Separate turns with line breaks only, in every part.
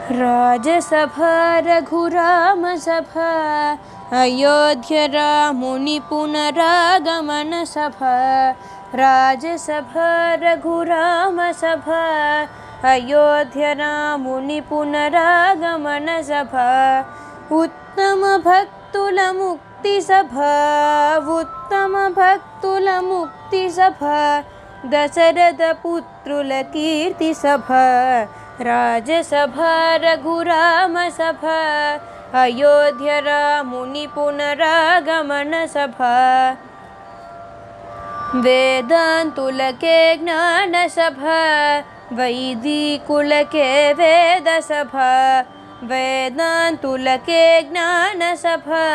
राजसभा रघुराम सभा अयोध्या रामुनि पुनरागमन सभा। राजसभा रघुराम सभा अयोध्या रामुनि पुनरागमन सभा। उत्तम भक्तुल मुक्ति सभा उत्तम भक्तुल मुक्ति सभा। दशरथ पुत्रुल कीर्ति सभा। राजसभा रघुराम सभा अयोध्या रामुनि पुनरागमन सभा। वेदांतुल के ज्ञान सभा वैदिकुल के वेद सभा। वेदांतुल के ज्ञान सभा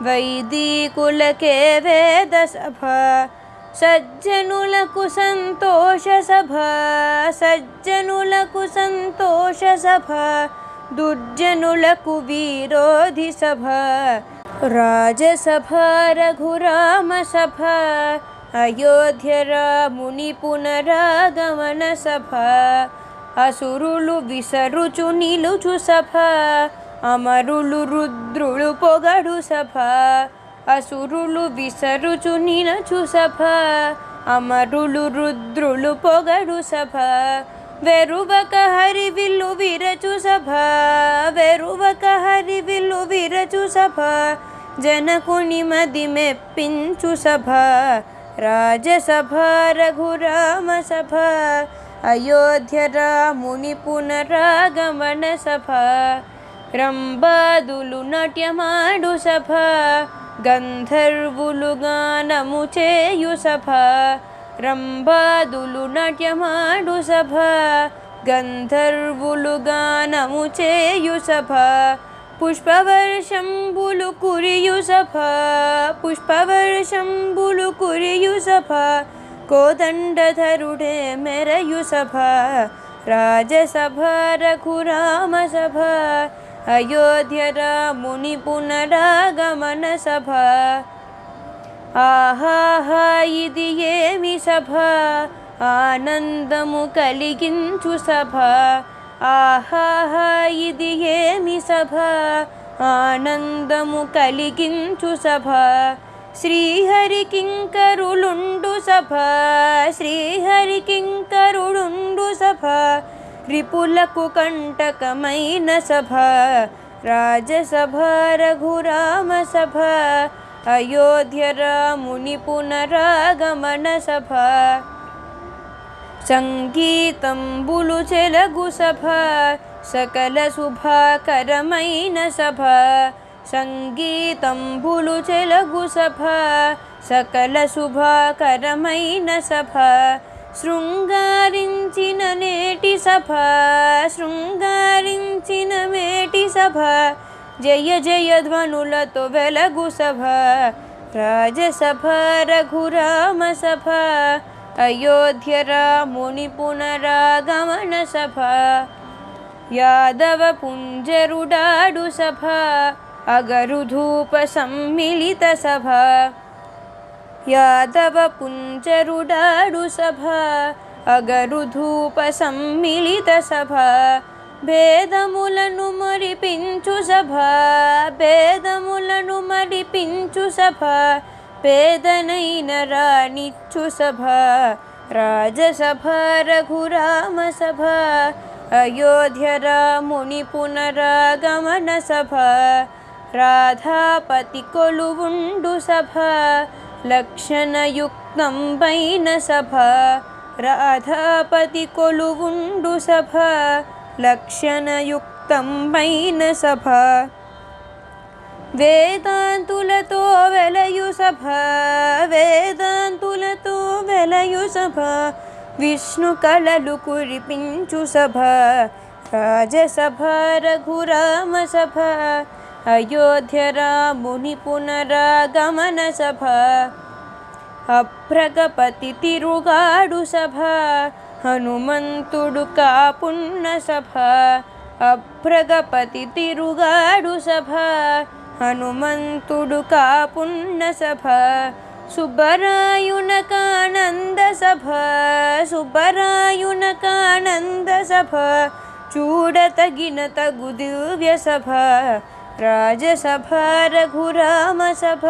वैदिकुल के वेद सभा। सज्जनुలకు संतोष सभा सज्जनुలకు संतोष सभा। दुर्जनुలకు विरोधि सभा। राजसभा रघुराम सभा अयोध्या रामुनि पुनरागमन सभा। असुरुలు విసరుచు నిలుచు సభా అమరులు రుద్రులు పొగడు సభా। असुरुలు విసరుచు నిలుచు సభా అమరులు రుద్రులు పొగడు సభా। వెరువక హరివిల్లు విరచు సభా వెరువక హరివిల్లు విరచు సభా। జనకుని మది మెప్పించు సభా। రాజసభా రఘురామ సభా అయోధ్య రాముని పునరాగమన సభా। రంబాదులు నాట్యమాడు సభా గంధర్వులు గానము చేయు సభా। రంబాదులు నాట్యమాడు సభా గంధర్వులు గానము చేయు సభా। పుష్పవర్షంబులు కురియు సభా పుష్పవర్షంబులు కురియు సభా। కోదండధరుడే మెరయు సభా। రాజసభా రఘురామ సభా అయోధ్య రాముని పునరాగమన సభా। ఆహాహా ఇది ఏమి సభా ఆనందము కలిగించు సభా। ఆహాహా ఇది ఏమి సభా ఆనందము కలిగించు సభా। శ్రీహరి కింకరులుండు సభా శ్రీహరి కింకరులుండు సభా। రిపులకు కంటకమైన సభా। రాజసభా రఘురామ సభా అయోధ్య రాముని పునరాగమన సభా। సంగీతంబులు చెలగు సభా సకల శుభాకరమైన సభా। సంగీతంబులు చెలగు సభా సకల శుభాకరమైన సభా। శృంగారించిన నేటి సభా శృంగారించిన మేటి సభా। జయ జయ ధ్వనులతో వెలగు సభా। రాజసభా రఘురామ సభా అయోధ్య రాముని పునరాగమన సభా। యాదవ పుంజరుడాడు సభా అగరు ధూప సమ్మిళిత సభా। యాదవ పుంజరుడాడు సభా అగరు ధూప సమ్మిళిత సభా। భేదములను మరిపించు సభా భేదములను మరిపించు సభా। పేదనైన రాణిచ్చు సభా। రాజసభా రఘురామ సభా అయోధ్య రాముని పునరాగమన సభా। రాధాపతి కొలువుండు సభా లక్షణయుక్తంబైన సభా। రాధాపతి కొలువుండు సభా లక్షణయుక్తంబైన సభా। వేదాంతులతో వెలయు సభా వేదాంతులతో వెలయు సభా। విష్ణు కళలు కురిపించు సభా। రాజసభా రఘురామ సభా అయోధ్య రాముని పునరాగమన సభా। అభ్రగపతి తిరుగాడు సభా హనుమంతుడు కాపున్న సభా। అభ్రగపతి తిరుగాడు సభా హనుమంతుడు కాపున్న సభా। సుబ్బరాయునకానంద సభా సుబ్బరాయునకానంద సభా। చూడతగిన తగు దివ్య సభ రాజసభ రఘురామ సభ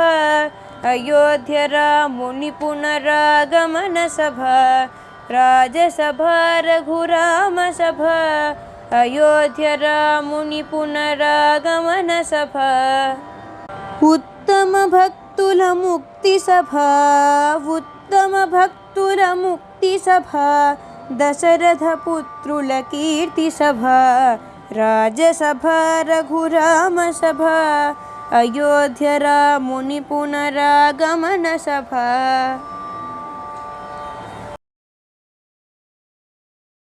అయోధ్య రాముని పునరాగమన సభ రాజసభ రఘురామ సభ అయోధ్య రాముని పునరాగమన సభ ఉత్తమ భక్తుల ముక్తి సభ ఉత్తమ భక్తుల ముక్తి సభ దశరథ పుత్రుల కీర్తి సభ రాజసభ రఘురామ సభ అయోధ్య రాముని పునరాగమన సభ